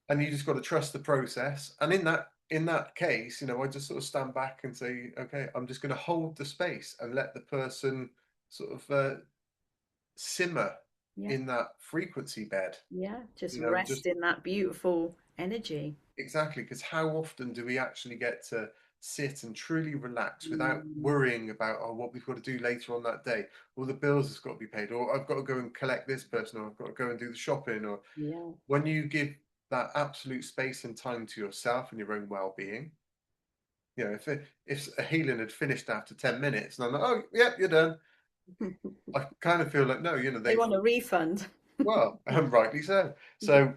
And you just got to trust the process. And in that case, I just sort of stand back and say, okay, I'm just going to hold the space and let the person sort of simmer Yeah. in that frequency bed. Yeah. Just Just rest in that beautiful energy. exactly, because how often do we actually get to sit and truly relax without Mm, worrying about, oh, what we've got to do later on that day, or the bills has got to be paid, or I've got to go and collect this person, or I've got to go and do the shopping, or yeah. when you give that absolute space and time to yourself and your own well-being. If a healing had finished after 10 minutes and I'm like, oh, yep, you're done, I kind of feel like, no, They they've, want a refund. well, and rightly so. So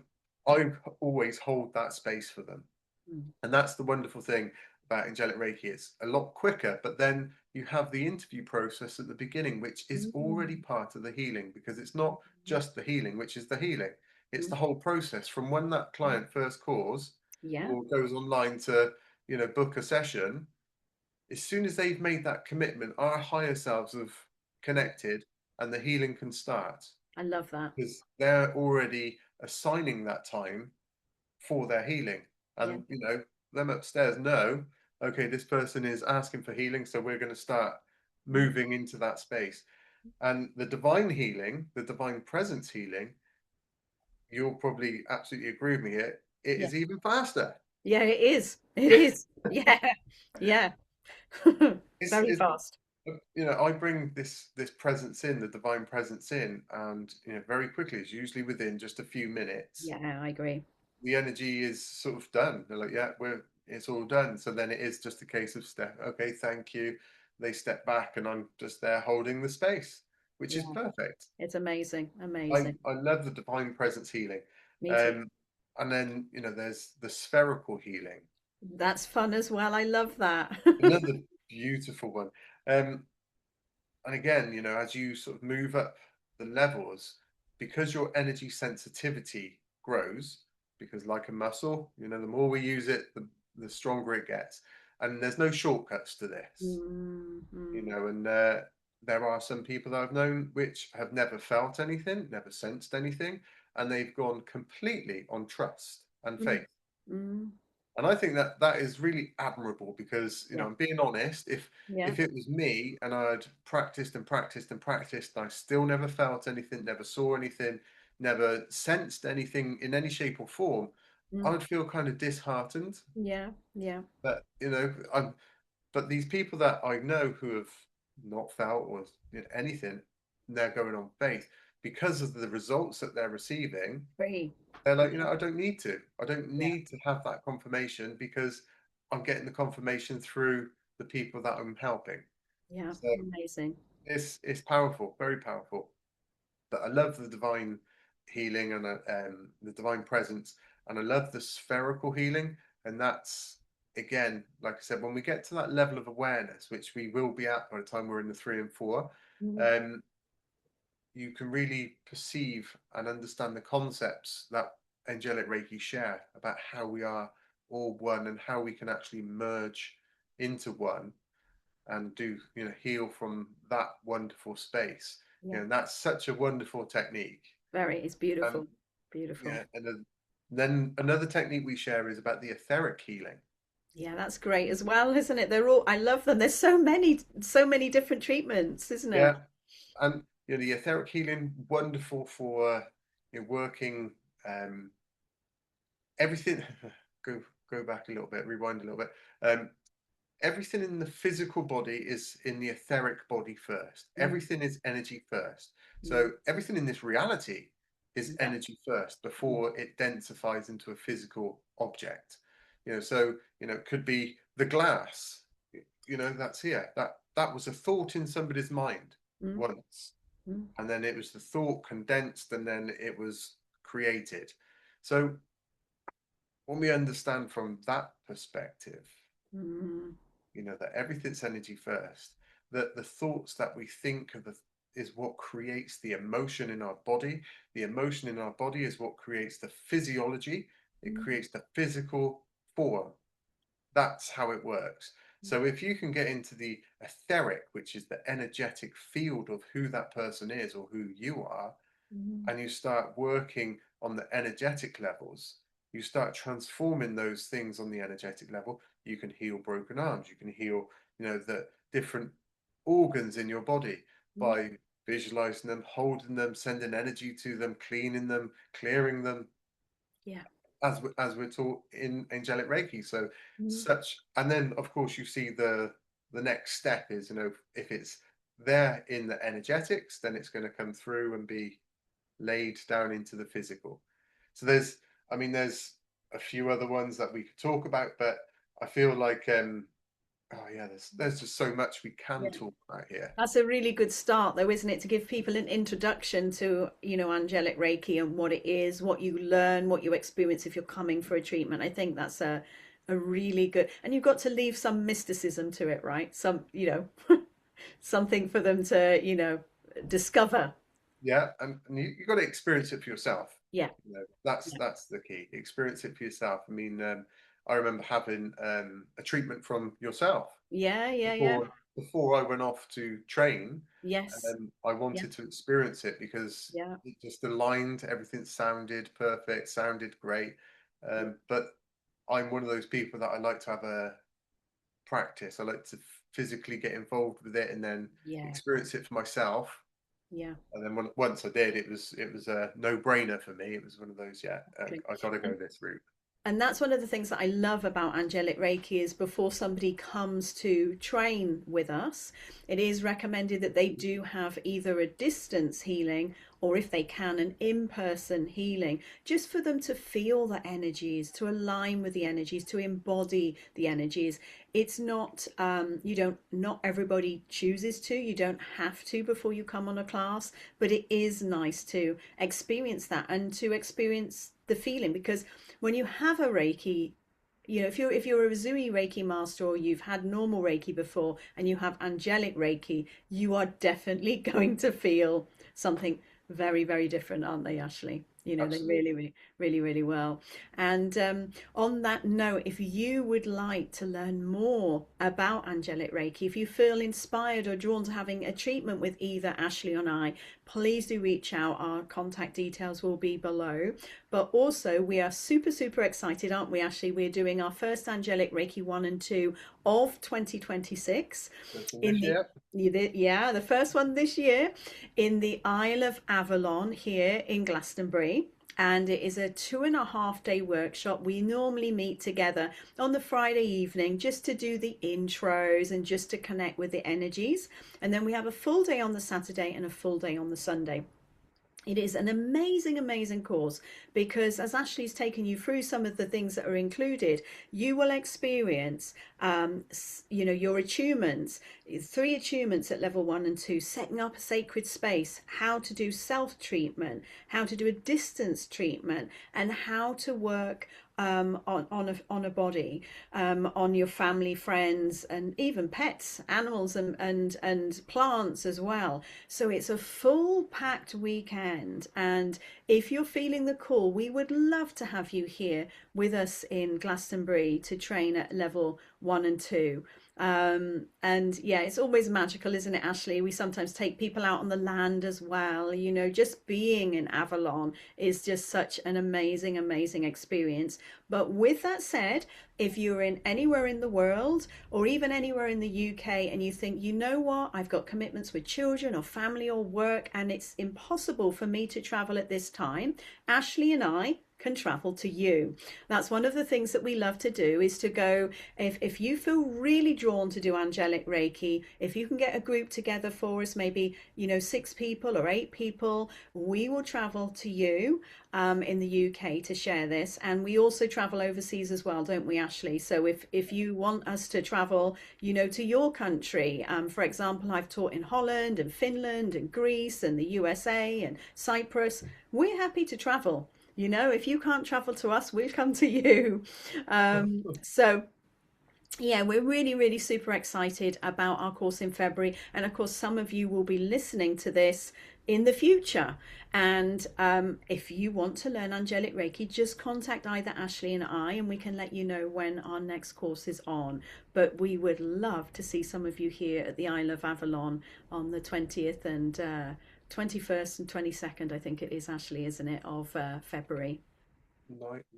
I always hold that space for them. Mm, And that's the wonderful thing about angelic Reiki. It's a lot quicker, but then you have the interview process at the beginning, which is already mm, part of the healing, because it's not just the healing, which is the healing. It's mm. the whole process from when that client first calls Yeah. or goes online to, book a session. As soon as they've made that commitment, our higher selves have connected, and the healing can start, I love that. because they're already assigning that time for their healing. Yeah. And them upstairs know, okay, this person is asking for healing, so we're going to start Mm, moving into that space. And the divine healing, the divine presence healing, you'll probably absolutely agree with me here, it yeah. is even faster. Yeah, it is. It is. Yeah. Yeah. it's, Very it's fast. I bring this presence in, the divine presence in, and very quickly, it's usually within just a few minutes, Yeah, I agree. the energy is sort of done. They're like, yeah, it's all done. So then it is just a case of step. Okay, thank you. They step back, and I'm just there holding the space, which is Yeah. perfect. It's amazing. I Amazing. I love the divine presence healing, Me too. um, and then there's the spherical healing, That's fun as well. I love that. another beautiful one. Um, and again, as you sort of move up the levels, because your energy sensitivity grows, because like a muscle, the more we use it, the stronger it gets. And there's no shortcuts to this, Mm, mm, and there are some people that I've known which have never felt anything, never sensed anything, and they've gone completely on trust and mm, faith. mm. And I think that that is really admirable, because Yeah. I'm being honest. If Yeah. if it was me and I'd practiced and practiced and practiced, and I still never felt anything, never saw anything, never sensed anything in any shape or form, I Mm. would feel kind of disheartened. Yeah. Yeah. But I'm but these people that I know who have not felt or anything, they're going on faith because of the results that they're receiving. Free. They're like, Yeah. I don't need to. I don't Yeah. need to have that confirmation because I'm getting the confirmation through the people that I'm helping. Yeah. So Amazing. it's powerful, very powerful. But I love the divine healing and the divine presence, and I love the spherical healing. And that's again, like I said, when we get to that level of awareness, which we will be at by the time we're in the 3 and 4, Mm. um, you can really perceive and understand the concepts that Angelic Reiki share about how we are all one and how we can actually merge into one and do heal from that wonderful space. Yeah. That's such a wonderful technique. Very. It's And beautiful. Beautiful. yeah, and then another technique we share is about the etheric healing. Yeah, that's great as well, isn't it? They're all, I love them. There's so many different treatments, isn't it? Yeah, and the etheric healing wonderful for working um everything. go go back a little bit, rewind a little bit. Everything in the physical body is in the etheric body first. Mm. Everything is energy first. Mm. So everything in this reality is Yeah. energy first Mm. before it densifies into a physical object. So it could be the glass. That's here. That was a thought in somebody's mind Mm. once, Mm. and then it was the thought condensed, and then it was created. So when we understand from that perspective, Mm. that everything's energy first, that the thoughts that we think is what creates the emotion in our body. The emotion in our body is what creates the physiology. It Mm. creates the physical form. That's how it works. So if you can get into the etheric, which is the energetic field of who that person is or who you are, Mm. and you start working on the energetic levels, you start transforming those things on the energetic level. You can heal broken arms, you can heal the different organs in your body Mm. by visualizing them, holding them, sending energy to them, cleaning them, clearing them, Yeah. as we're taught in Angelic Reiki. So Mm. such, and then of course you see the next step is if it's there in the energetics, then it's going to come through and be laid down into the physical. So there's a few other ones that we could talk about, but I feel like oh yeah, there's just so much we can Yeah. talk about here. That's a really good start, though, isn't it? To give people an introduction to, angelic Reiki and what it is, what you learn, what you experience if you're coming for a treatment. I think that's a really good, and you've got to leave some mysticism to it, right? Something for them to, discover. Yeah, and you got to experience it for yourself. Yeah. Yeah. That's the key. Experience it for yourself. I mean, I remember having a treatment from yourself Yeah. Yeah. Yeah. before I went off to train. Yes. I Yeah. wanted to experience it because Yeah. it just aligned. Everything sounded perfect, sounded great. But I'm one of those people that I like to have a practice. I like to physically get involved with it and then Yeah. experience it for myself. Yeah. And then once I did, it was a no brainer for me. It was one of those, yeah, Good. I got to go And this route. And that's one of the things that I love about Angelic Reiki is before somebody comes to train with us, it is recommended that they do have either a distance healing or if they can, an in-person healing, just for them to feel the energies, to align with the energies, to embody the energies. It's not, not everybody chooses to, you don't have to before you come on a class, but it is nice to experience that and to experience the feeling because when you have a Reiki, if you're a Zui Reiki master or you've had normal Reiki before and you have angelic Reiki, you are definitely going to feel something very, very different, aren't they, Ashley? They really, Absolutely. really, really, really well. And on that note, if you would like to learn more about angelic Reiki, if you feel inspired or drawn to having a treatment with either Ashley or I, please do reach out. Our contact details will be below. But also, we are super, super excited, aren't we, Ashley? We're doing our first Angelic Reiki 1 and 2 of 2026 First one in this the year. yeah, the first one this year in the Isle of Avalon here in Glastonbury. and it is a 2.5 day workshop. We normally meet together on the Friday evening just to do the intros and just to connect with the energies. And then we have a full day on the Saturday and a full day on the Sunday. It is an amazing, amazing course because as Ashley's taken you through some of the things that are included, you will experience, your attunements, 3 attunements at level 1 and 2, setting up a sacred space, how to do self treatment, how to do a distance treatment, and how to work on a body, on your family, friends, and even pets, animals, and plants as well. So it's a full packed weekend. And if you're feeling the call, we would love to have you here with us in Glastonbury to train at level 1 and 2. And yeah, it's always magical, isn't it, Ashley? We sometimes take people out on the land as well. Just being in Avalon is just such an amazing, amazing experience. But with that said, if you're in anywhere in the world or even anywhere in the UK and you think, you know what, I've got commitments with children or family or work and it's impossible for me to travel at this time, Ashley and I can travel to you. That's one of the things that we love to do, is to go, if you feel really drawn to do angelic reiki, if you can get a group together for us, maybe 6 people or 8 people, we will travel to you in the UK to share this. And we also travel overseas as well, don't we, Ashley? So if you want us to travel, to your country, for example, I've taught in Holland and Finland and Greece and the USA and Cyprus. We're happy to travel. If you can't travel to us, we'll come to you. So yeah, we're really, really super excited about our course in February. And of course, some of you will be listening to this in the future. And if you want to learn Angelic Reiki, just contact either Ashley and I, and we can let you know when our next course is on. But we would love to see some of you here at the Isle of Avalon on the 20th and 21st and 22nd, I think it is, Ashley, isn't it, of February.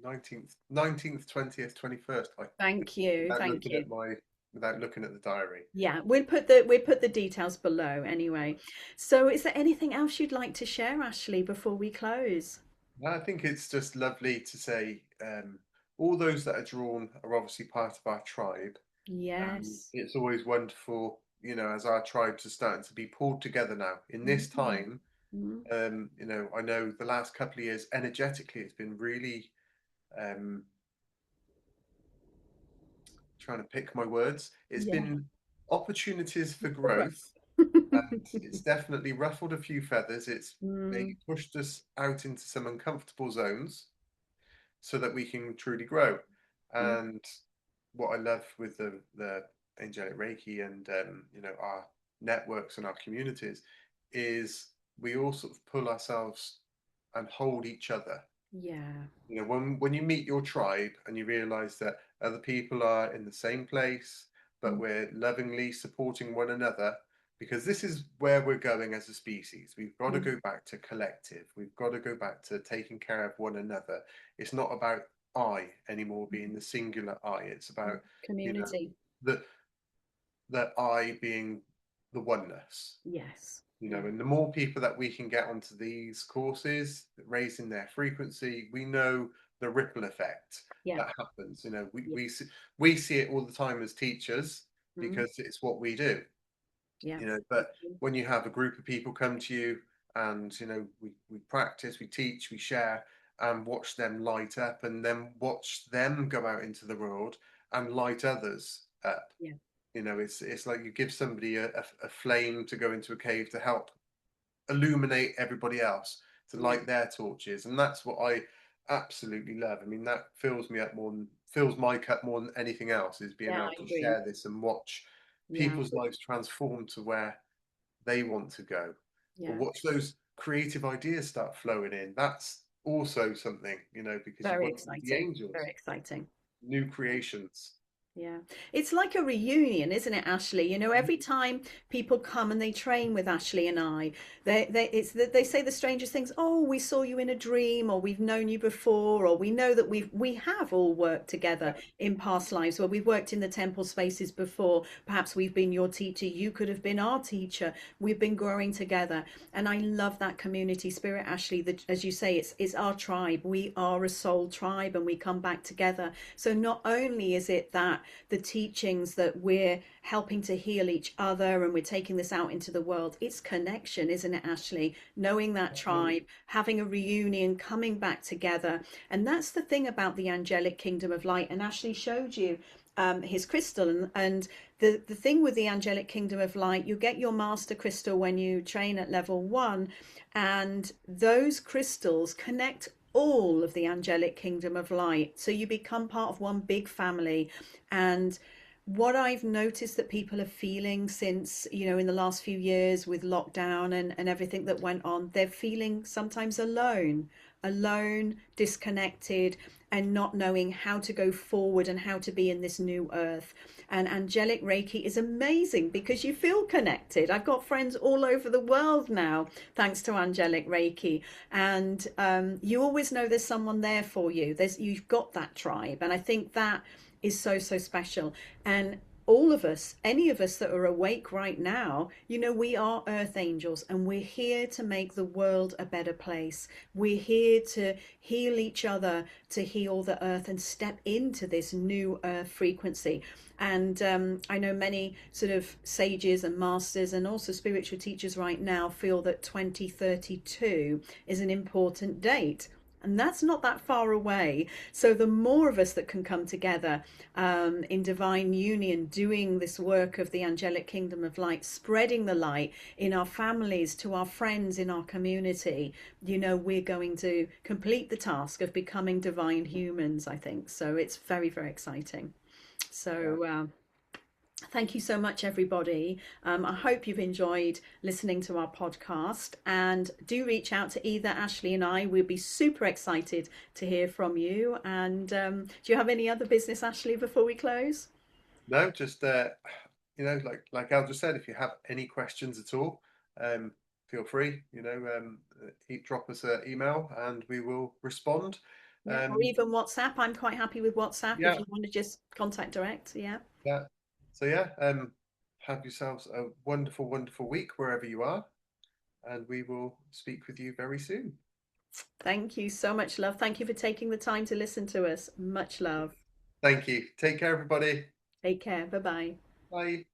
19th, 20th, 21st. I think Thank you. without Thank looking you. at the diary. Yeah, we'll put the details below anyway. So is there anything else you'd like to share, Ashley, before we close? I think it's just lovely to say all those that are drawn are obviously part of our tribe. Yes. It's always wonderful, as our tribes are starting to be pulled together now. In this Mm, time, mm, I know the last couple of years, energetically, it's been really um, trying to pick my words. It's yeah. been opportunities for Progress. growth, and it's definitely ruffled a few feathers. It's maybe Mm, pushed us out into some uncomfortable zones so that we can truly grow. mm, And what I love with the angelic Reiki and our networks and our communities is we all sort of pull ourselves and hold each other. yeah. When you meet your tribe and you realize that other people are in the same place, but Mm, we're lovingly supporting one another, because this is where we're going as a species. We've got to mm, go back to collective. We've got to go back to taking care of one another. It's not about I anymore being the singular I. It's mm. about, you know, Community. the the I being the oneness. Yes. Yeah. And the more people that we can get onto these courses, raising their frequency, we know the ripple effect Yeah. that happens. Yeah. We see it all the time as teachers Mm, because it's what we do. yeah. But when you have a group of people come to you and we practice, we teach, we share, and watch them light up, and then watch them go out into the world and light others up. Yeah. It's like you give somebody a flame to go into a cave to help illuminate everybody else, to Yeah. light their torches, and that's what I absolutely love. I mean, that fills my cup more than anything else, is being Yeah, able I to agree. share this and watch Yeah. people's lives transform to where they want to go, or Yeah. watch those creative ideas start flowing in. That's also something, because you Very work with the exciting. angels, Very exciting. new creations. Yeah. It's like a reunion, isn't it, Ashley? You know, every time people come and they train with Ashley and I, they say the strangest things. Oh, we saw you in a dream, or we've known you before, or we know that we have all worked together in past lives where we've worked in the temple spaces before. Perhaps we've been your teacher, you could have been our teacher. We've been growing together. And I love that community spirit, Ashley, that as you say, it's our tribe. We are a soul tribe and we come back together. So not only is it that the teachings that we're helping to heal each other and we're taking this out into the world, it's connection, isn't it, Ashley? Knowing that tribe, having a reunion, coming back together. And that's the thing about the angelic kingdom of light. And Ashley showed you his crystal, and the thing with the angelic kingdom of light, you get your master crystal when you train at level 1, and those crystals connect all of the angelic kingdom of light, so you become part of one big family. And what I've noticed that people are feeling since, in the last few years with lockdown and everything that went on, they're feeling sometimes alone, disconnected, and not knowing how to go forward and how to be in this new earth. And angelic Reiki is amazing because you feel connected. I've got friends all over the world now, thanks to angelic Reiki. And you always know there's someone there for you. You've got that tribe. And I think that is so, so special. And all of us, any of us that are awake right now, we are earth angels and we're here to make the world a better place. We're here to heal each other, to heal the earth and step into this new earth frequency. And I know many sort of sages and masters and also spiritual teachers right now feel that 2032 is an important date. And that's not that far away. So the more of us that can come together in divine union, doing this work of the angelic kingdom of light, spreading the light in our families, to our friends, in our community, we're going to complete the task of becoming divine humans, I think. So it's very, very exciting. Yeah. So thank you so much, everybody. I hope you've enjoyed listening to our podcast, and do reach out to either Ashley and I. We'll be super excited to hear from you. And do you have any other business, Ashley, before we close? No, just like Al just said, if you have any questions at all, um, feel free. Drop us an email and we will respond. Yeah, or Um, even WhatsApp. I'm quite happy with WhatsApp if yeah, you want to just contact direct. Yeah. yeah. So yeah, have yourselves a wonderful, wonderful week wherever you are, and we will speak with you very soon. Thank you so much, love. Thank you for taking the time to listen to us. Much love. Thank you. Take care, everybody. Take care. Bye bye. Bye.